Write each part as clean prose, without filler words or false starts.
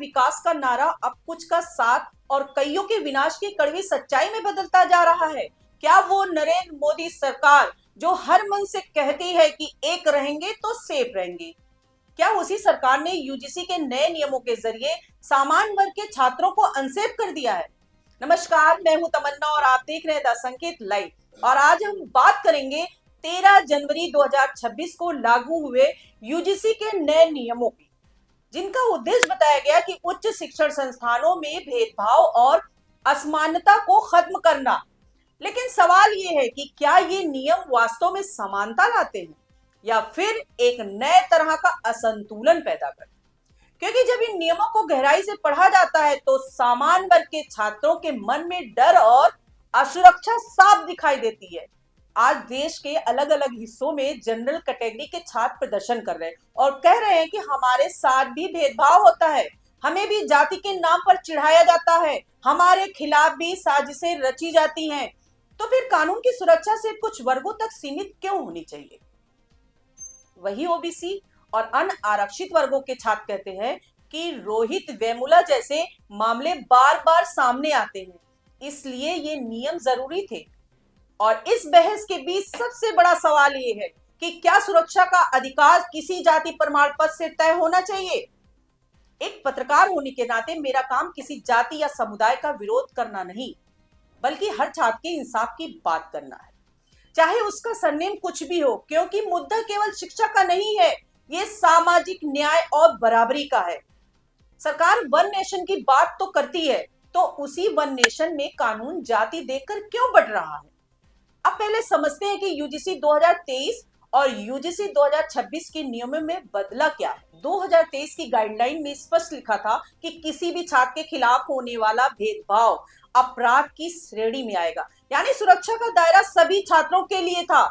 विकास का नारा अब कुछ का साथ और कईयों के विनाश की कड़वी सच्चाई में बदलता जा रहा है। क्या वो नरेंद्र मोदी सरकार जो हर मन से कहती है कि एक रहेंगे तो सेफ रहेंगे, क्या उसी सरकार ने यूजीसी के नए नियमों के जरिए सामान्य वर्ग के छात्रों को अनसेफ कर दिया है? नमस्कार, मैं हूं तमन्ना और आप देख रहे हैं द संकेत लाइव। और आज हम बात करेंगे 13 जनवरी 2026 को लागू हुए यूजीसी के नए नियमों की, जिनका उद्देश्य बताया गया कि उच्च शिक्षण संस्थानों में भेदभाव और असमानता को खत्म करना। लेकिन सवाल ये है कि क्या ये नियम वास्तव में समानता लाते हैं या फिर एक नए तरह का असंतुलन पैदा करते हैं? क्योंकि जब इन नियमों को गहराई से पढ़ा जाता है तो सामान्य वर्ग के छात्रों के मन में डर और असुरक्षा साफ दिखाई देती है। आज देश के अलग अलग हिस्सों में जनरल कैटेगरी के छात्र प्रदर्शन कर रहे हैं और कह रहे हैं कि हमारे साथ भी भेदभाव होता है, हमें भी जाति के नाम पर चिढ़ाया जाता है, हमारे खिलाफ भी साजिशें रची जाती हैं। तो फिर कानून की सुरक्षा सिर्फ कुछ वर्गों तक सीमित क्यों होनी चाहिए? वही ओबीसी और अन्य आरक्षित वर्गों के छात्र कहते हैं कि रोहित वेमुला जैसे मामले बार बार सामने आते हैं, इसलिए ये नियम जरूरी थे। और इस बहस के बीच सबसे बड़ा सवाल ये है कि क्या सुरक्षा का अधिकार किसी जाति प्रमाण पत्र से तय होना चाहिए? एक पत्रकार होने के नाते मेरा काम किसी जाति या समुदाय का विरोध करना नहीं, बल्कि हर छात्र के इंसाफ की बात करना है, चाहे उसका सरनेम कुछ भी हो, क्योंकि मुद्दा केवल शिक्षा का नहीं है, ये सामाजिक न्याय और बराबरी का है। सरकार वन नेशन की बात तो करती है, तो उसी वन नेशन में कानून जाति देखकर क्यों बढ़ रहा है? अब पहले समझते हैं कि यूजीसी 2023 और यूजीसी 2026 के नियमों में बदला क्या है। 2023 की गाइडलाइन में स्पष्ट लिखा था कि किसी भी छात्र के खिलाफ होने वाला भेदभाव अपराध की श्रेणी में आएगा, यानी सुरक्षा का दायरा सभी छात्रों के लिए था।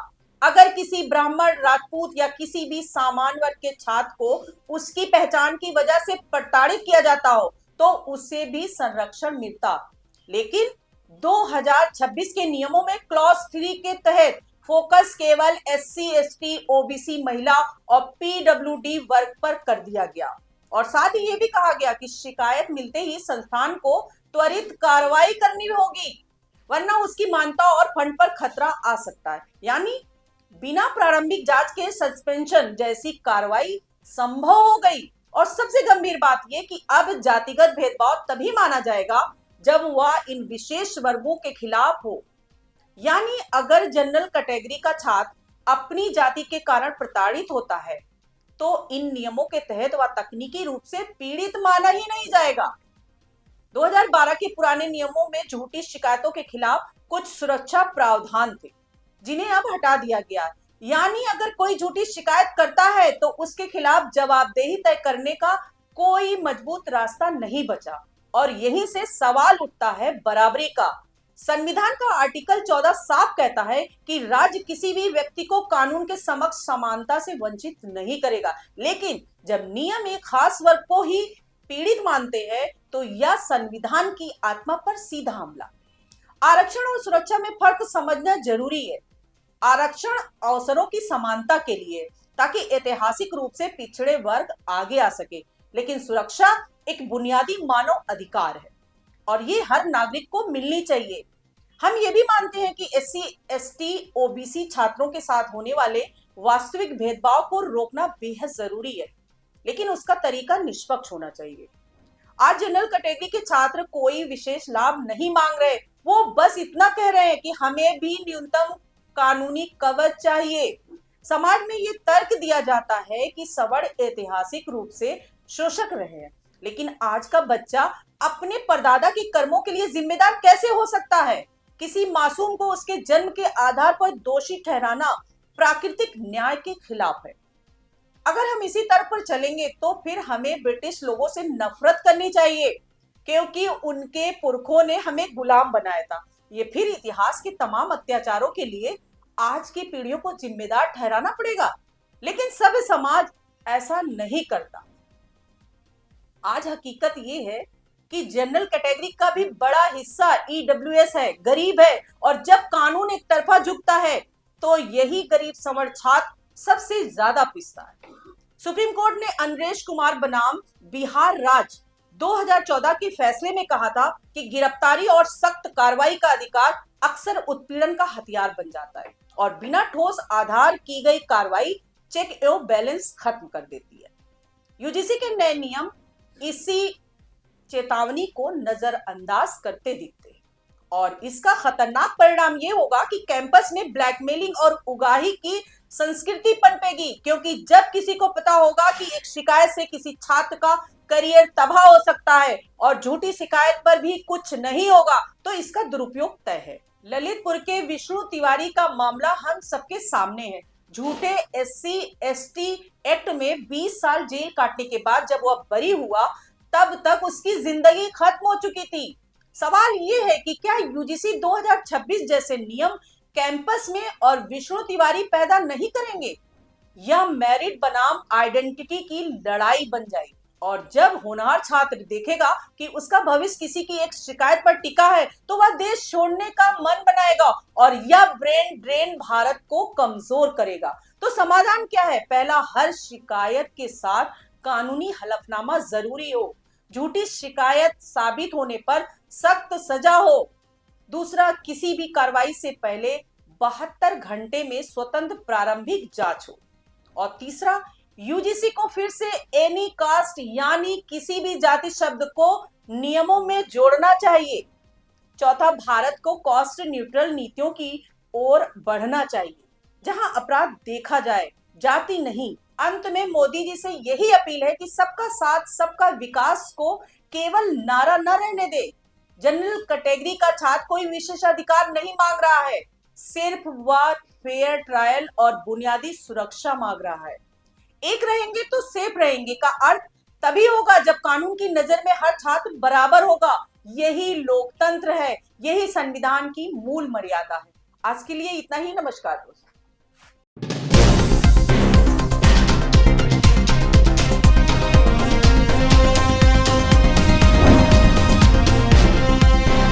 अगर किसी ब्राह्मण, राजपूत या किसी भी सामान्य वर्ग के छात्र को उसकी पहचान की वजह से प्रताड़ित किया जाता हो तो उसे भी संरक्षण मिलता। लेकिन 2026 के नियमों में क्लॉज 3 के तहत फोकस केवल एससी, एसटी, ओबीसी, महिला और पीडब्ल्यूडी वर्ग पर कर दिया गया। और साथ ही ये भी कहा गया कि शिकायत मिलते ही संस्थान को त्वरित कार्रवाई करनी होगी, वरना उसकी मान्यता और फंड पर खतरा आ सकता है। यानी बिना प्रारंभिक जांच के सस्पेंशन जैसी कार्रवाई संभव हो गई। और सबसे गंभीर बात यह कि अब जातिगत भेदभाव तभी माना जाएगा जब वह इन विशेष वर्गों के खिलाफ हो। यानी अगर जनरल कैटेगरी का छात्र अपनी जाति के कारण प्रताड़ित होता है तो इन नियमों के तहत वह तकनीकी रूप से पीड़ित माना ही नहीं जाएगा। 2012 के पुराने नियमों में झूठी शिकायतों के खिलाफ कुछ सुरक्षा प्रावधान थे, जिन्हें अब हटा दिया गया। यानी अगर कोई झूठी शिकायत करता है तो उसके खिलाफ जवाबदेही तय करने का कोई मजबूत रास्ता नहीं बचा। और यहीं से सवाल उठता है बराबरी का। संविधान का आर्टिकल 14 साफ कहता है कि राज्य किसी भी व्यक्ति को कानून के समक्ष समानता से वंचित नहीं करेगा। लेकिन जब नियम एक खास वर्ग को ही पीड़ित मानते हैं तो यह संविधान की आत्मा पर सीधा हमला। आरक्षण और सुरक्षा में फर्क समझना जरूरी है। आरक्षण अवसरों की समानता के लिए, ताकि ऐतिहासिक रूप से पिछड़े वर्ग आगे आ सके, लेकिन सुरक्षा एक बुनियादी मानव अधिकार है और ये हर नागरिक को मिलनी चाहिए। हम ये भी मानते हैं कि एससी, एसटी, ओबीसी छात्रों के साथ होने वाले वास्तविक भेदभाव को रोकना बेहद जरूरी है, लेकिन उसका तरीका निष्पक्ष होना चाहिए। आज जनरल कैटेगरी के छात्र कोई विशेष लाभ नहीं मांग रहे, वो बस इतना कह रहे हैं कि हमें भी न्यूनतम कानूनी कवच चाहिए। समाज में ये तर्क दिया जाता है कि सवर्ण ऐतिहासिक रूप से शोषक रहे हैं, लेकिन आज का बच्चा अपने परदादा के कर्मों के लिए जिम्मेदार कैसे हो सकता है? किसी मासूम को उसके जन्म के आधार पर दोषी ठहराना प्राकृतिक न्याय के खिलाफ है। अगर हम इसी तर्क पर चलेंगे तो फिर हमें ब्रिटिश लोगों से नफरत करनी चाहिए, क्योंकि उनके पुरखों ने हमें गुलाम बनाया था। ये फिर इतिहास के तमाम अत्याचारों के लिए आज की पीढ़ियों को जिम्मेदार ठहराना पड़ेगा। लेकिन सभ्य समाज ऐसा नहीं करता। आज हकीकत ये है कि जनरल कैटेगरी का भी बड़ा हिस्सा ईडब्ल्यूएस है, गरीब है, और जब कानून एक तरफा झुकता है तो यही गरीब सवर्ण छात्र सबसे ज्यादा पिसता है। सुप्रीम कोर्ट ने अनरेश कुमार बनाम बिहार राज्य 2014 के फैसले में कहा था कि गिरफ्तारी और सख्त कार्रवाई का अधिकार अक्सर उत्पीड़न का हथियार बन जाता है और बिना ठोस आधार की गई कार्रवाई चेक एवं बैलेंस खत्म कर देती है। यूजीसी के नए नियम इसी चेतावनी को नजरअंदाज करते दिखते हैं और इसका खतरनाक परिणाम यह होगा कि कैंपस में ब्लैकमेलिंग और उगाही की संस्कृति पनपेगी, क्योंकि जब किसी को पता होगा कि एक शिकायत से किसी छात्र का करियर तबाह हो सकता है और झूठी शिकायत पर भी कुछ नहीं होगा तो इसका दुरुपयोग तय है। ललितपुर के विष्णु तिवारी का मामला हम सबके सामने है। झूठे SC/ST एक्ट में 20 साल जेल काटने के बाद जब वह बरी हुआ तब तक उसकी जिंदगी खत्म हो चुकी थी। सवाल यह है कि क्या यूजीसी 2026 जैसे नियम कैंपस में और विष्णु तिवारी पैदा नहीं करेंगे? यह मेरिट बनाम आइडेंटिटी की लड़ाई बन जाएगी और जब होनहार छात्र देखेगा कि उसका भविष्य किसी की एक शिकायत पर टिका है तो वह देश छोड़ने का मन बनाएगा और यह ब्रेन ड्रेन भारत को कमजोर करेगा। तो समाधान क्या है? पहला, हर शिकायत के साथ कानूनी हलफनामा जरूरी हो। झूठी शिकायत साबित होने पर सख्त सजा हो। दूसरा, किसी भी कार्रवाई से पहले 72 घंटे में स्वतंत्र प्रारंभिक जांच हो। और तीसरा, यूजीसी को फिर से एनी कास्ट यानी किसी भी जाति शब्द को नियमों में जोड़ना चाहिए। चौथा, भारत को कॉस्ट न्यूट्रल नीतियों की ओर बढ़ना चाहिए जहां अपराध देखा जाए, जाति नहीं। अंत में मोदी जी से यही अपील है कि सबका साथ सबका विकास को केवल नारा न रहने दे। जनरल कैटेगरी का छात्र कोई विशेषाधिकार नहीं मांग रहा है, सिर्फ वह फेयर ट्रायल और बुनियादी सुरक्षा मांग रहा है। एक रहेंगे तो सेफ रहेंगे का अर्थ तभी होगा जब कानून की नजर में हर छात्र बराबर होगा। यही लोकतंत्र है, यही संविधान की मूल मर्यादा है। आज के लिए इतना ही। नमस्कार दोस्तों।